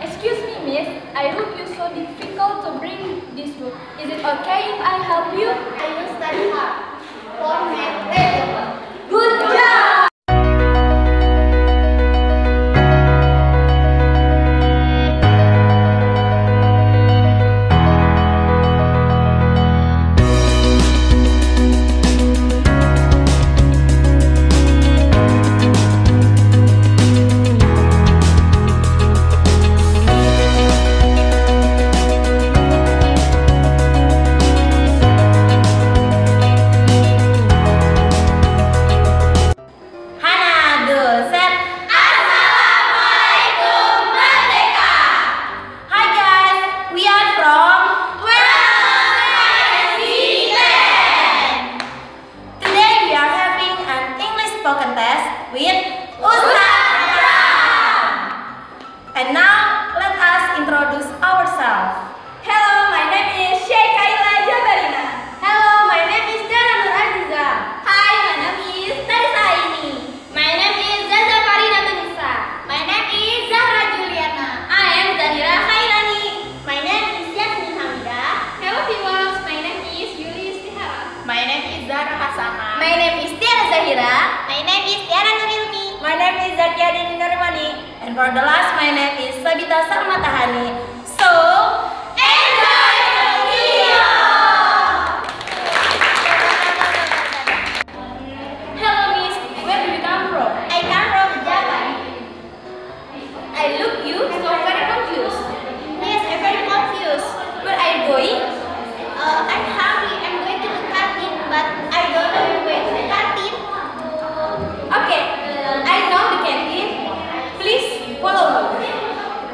Excuse me, miss. I look you so difficult to bring this book. Is it okay if I help you? I will study hard for math paper. Good job! And now, let us introduce ourselves. Hello, my name is Hello, my name is Nisa. Hi, my name is Nisa. My name is Nisa. My name is Zahra Juliana. I am Zanira Khairani. My name is Yasmin Hamida. Hello viewers, my name is Yuli Istihara. My name is Zahra Hasana. My name is Tiara Zahira. My name is Tiara Nurilmi. My name is Zakia Dini Nurmani. And for the last, my name is Sabita Sarmatahani. So, Enjoy the video! Hello, miss. Where do you come from? I come from Japan. I look you so very confused. Yes, I'm very confused. Where are you going? I'm hungry. I'm going to the canteen, but I don't know where to the canteen. Okay, I know the canteen. Please follow me.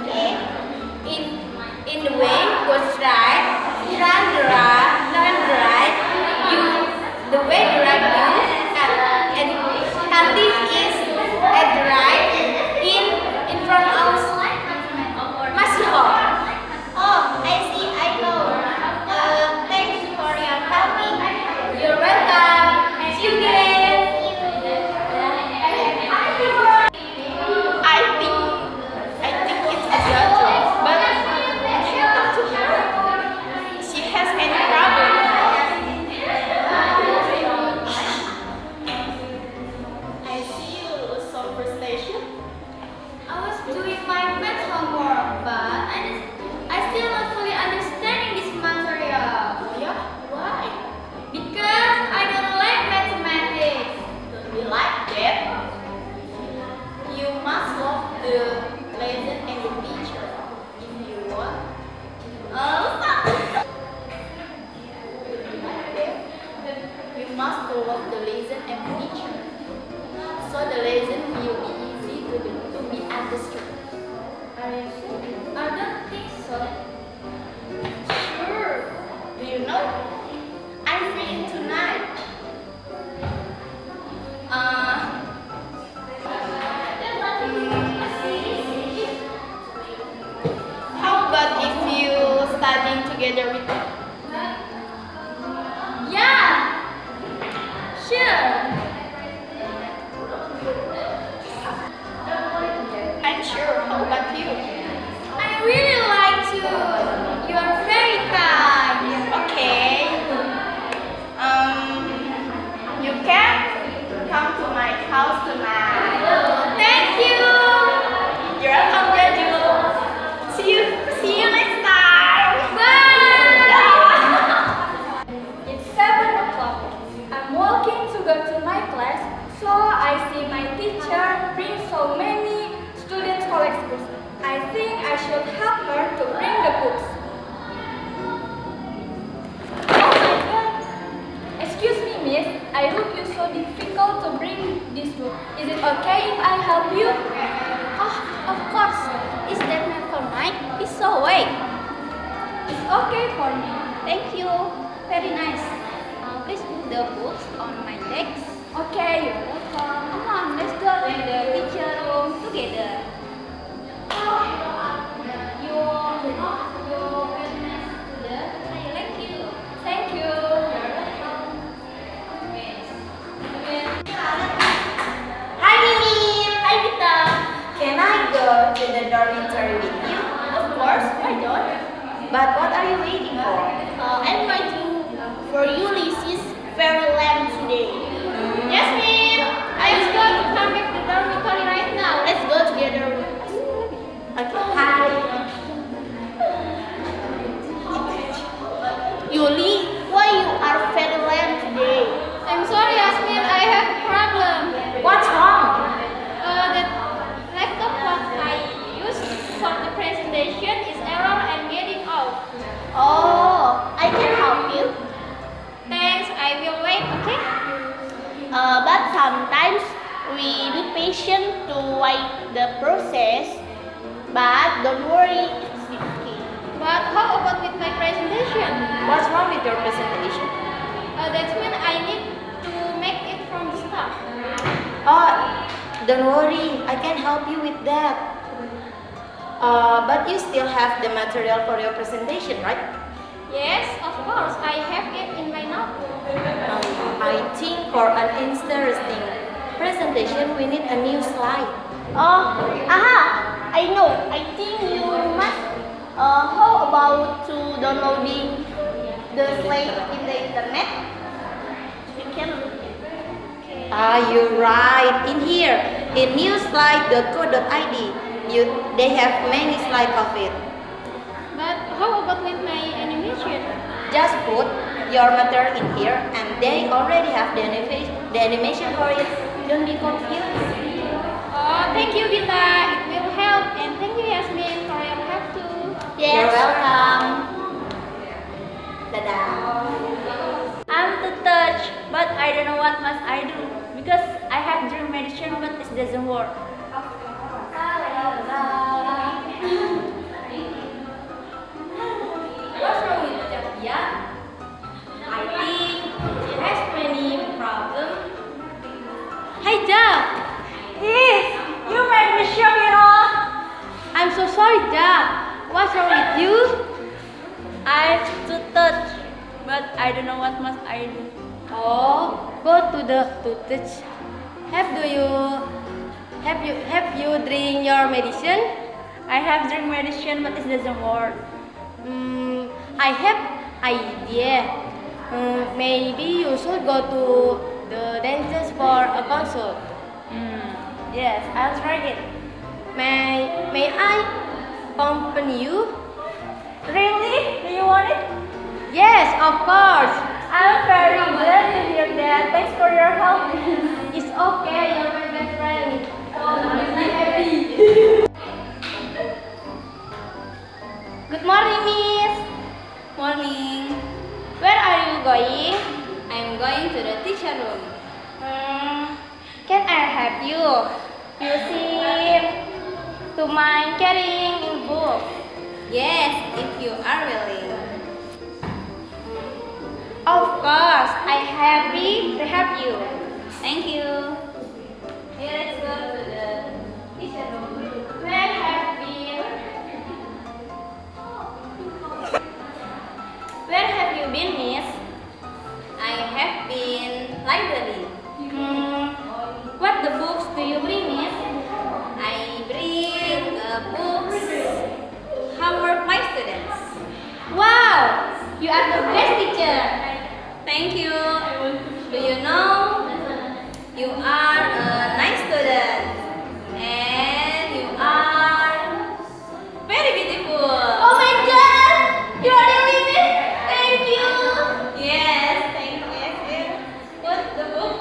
Okay. In the way, go straight, turn right. The way the right you, and canteen is at the right, in front of Masjid Hall. Oh, I see. I know. Thanks for your helping. You're welcome. See you again. I think it's a girl, but she talk to her. She has any problem? I see you look so frustration. I was doing my math homework, but I still not fully understanding this material. Oh yeah? Why? Because I don't like mathematics. Don't be like that. You must love the lesson and the teacher if you want. You must love the lesson and the teacher, so the lesson will be easy to be understood. Are you sure? I don't think so. Sure. Do you know? I'm free tonight. How about if you studying together with me? Yeah. Sure. I'm sure. How about you? I really like to. You are very kind. Okay. You can come to my house tonight. Thank you. You're welcome, Jaju. See you next time. Bye. It's 7 o'clock. I'm walking to go to my class, so I see my teacher bring so many students collect books. I think I should help her to bring the books. Oh my God! Excuse me, miss. I look you so difficult to bring this book. Is it okay if I help you? Oh, of course. Is that not for mine? It's so way. It's okay for me. Thank you. Very nice. Please put the books on my desk. Okay, you're welcome. Come on, let's go to the teacher room together. You're very nice student. I like you. Thank you. You're welcome. Hi, Mimi. Hi, Vita. Can I go to the dormitory with you? But what are you waiting for? I'm waiting for Ulysses very late today. Yes, ma'am. Let's go to come back to the dormitory right now. Let's go together. Okay, hi. Yuli, why you are very late today? I'm sorry, Yasmin. I have a problem. What's wrong? The laptop what I use for the presentation is error and getting off. Oh, I can help you. Thanks. I will wait. Okay. But sometimes we be patient to wait the process. But don't worry, it's okay. But how about with my presentation? What's wrong with your presentation? That means I need to make it from the start. Oh, don't worry, I can help you with that. But you still have the material for your presentation, right? Yes, of course. I have it in my notebook. I think for an interesting presentation, we need a new slide. I know. I think you must. How about to downloading the slide in the internet? You can look it. You're right. In here, in newslide.co.id, they have many slides of it. But how about with my animation? Just put your material in here, and they already have the animation for it. Don't be confused. Oh, thank you, Gita. It will help. And thank you, Yasmin, for your help too. Yes. You're welcome. Dadah. I'm too touched, but I don't know what must I do because I have dream medicine, but it doesn't work. What's wrong with Jatia? I think she has many problems. Hey, Jab! You made me shock, you know. I'm so sorry, Jab. What's wrong with you? I'm too touched, but I don't know what must I do. Oh, go to touch. Have you drink your medicine? I have drink medicine, but it doesn't work. I have idea. Maybe you should go to the dentist for a consult. Yes, I'll try it. May I accompany you? Really? Do you want it? Yes, of course. I'm very glad to hear that. Thanks for your help. It's okay, you're my best friend. Oh, I'm happy. Good morning, Miss. Morning. Where are you going? I'm going to the teacher room. Can I help you? You seem to mind carrying in book. Yes, if you are willing. Of course, I'm happy to help you. Thank you. Here, let's go to the teacher room. Where have you been, Miss? I have been library. What the books do you bring, Miss? I bring books, homework my students. Wow, you are the best teacher. Thank you. Do you know you are a nice student and you are very beautiful. Oh my God, you are really Miss. Thank you. Yes, thank you. Yes. Put the book.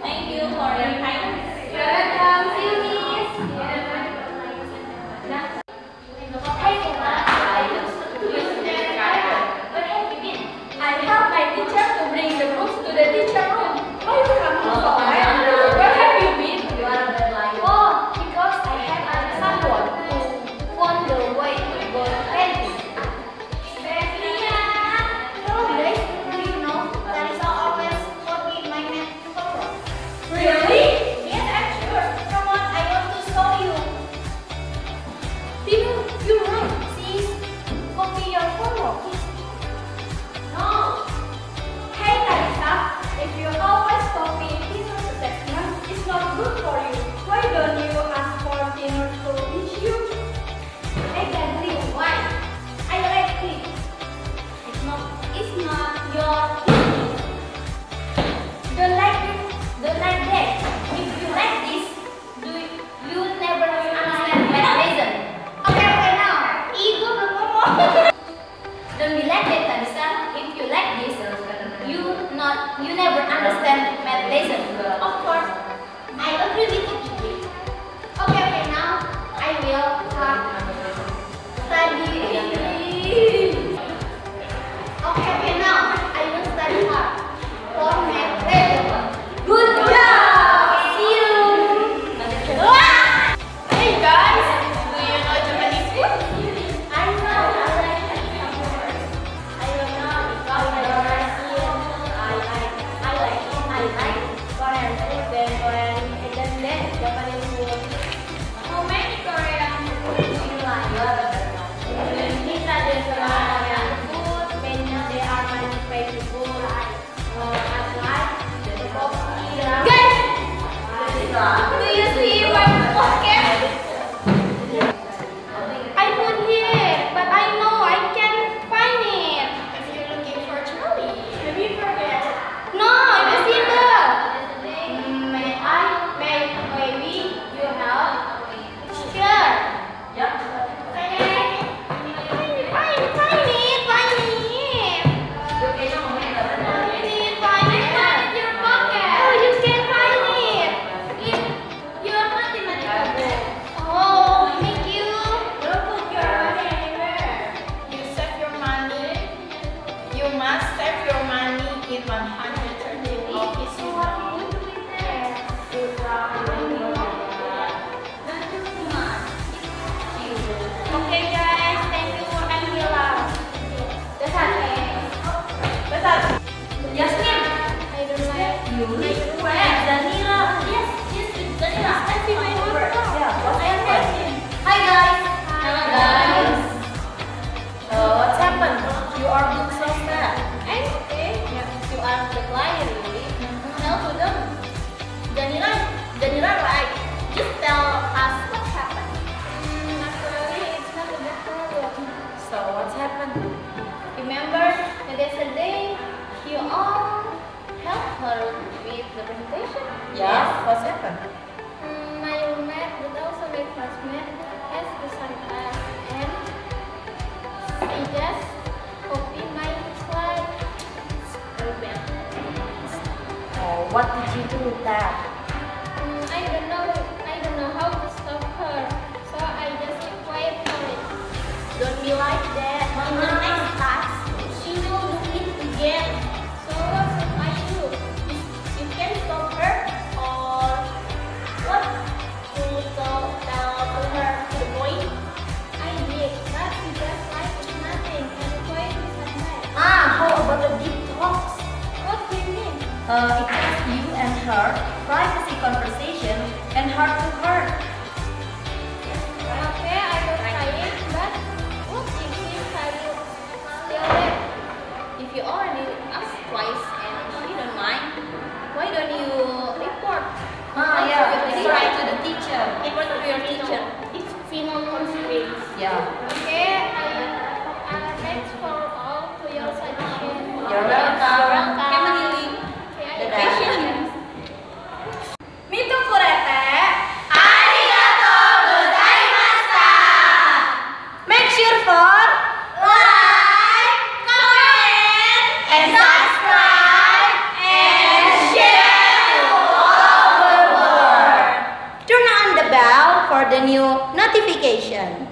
Thank you for your kindness. You're welcome. See you, Miss. Hey, Nisa. Where have you been? I Do you see my pocket? I put here, but I know I can't find it. If you're looking for Charlie, maybe you forget. No, it's in there. Maybe you help? Sure. Yep. Remember that yesterday you all helped her with the presentation? Yes, what happened? My roommate, but also my classmate, has the same class, and she just copied my slide. Very bad. Oh, what did you do with that? I don't know how to stop her, so I just keep quiet for it. Don't be like that. In the next class, she will do it again. So what should I do? You can stop her, or what? To tell to her to the point. I did, but she just like nothing and quiet beside me. How about the deep talks? What do you mean? It was you and her, privacy conversation, and heart to heart. Okay, I will try it, but what if she still there? If you already asked twice and she don't mind, why don't you report? Yeah, write to the teacher. Report to your teacher. It's final constraints. Yeah. Okay, thanks for all to your suggestion. You're welcome. Emily. Okay, Dadah. Mito furete. Arigato gozaimashita. Make sure for Like, comment, and subscribe, and share to all the world. Turn on the bell for the new notification.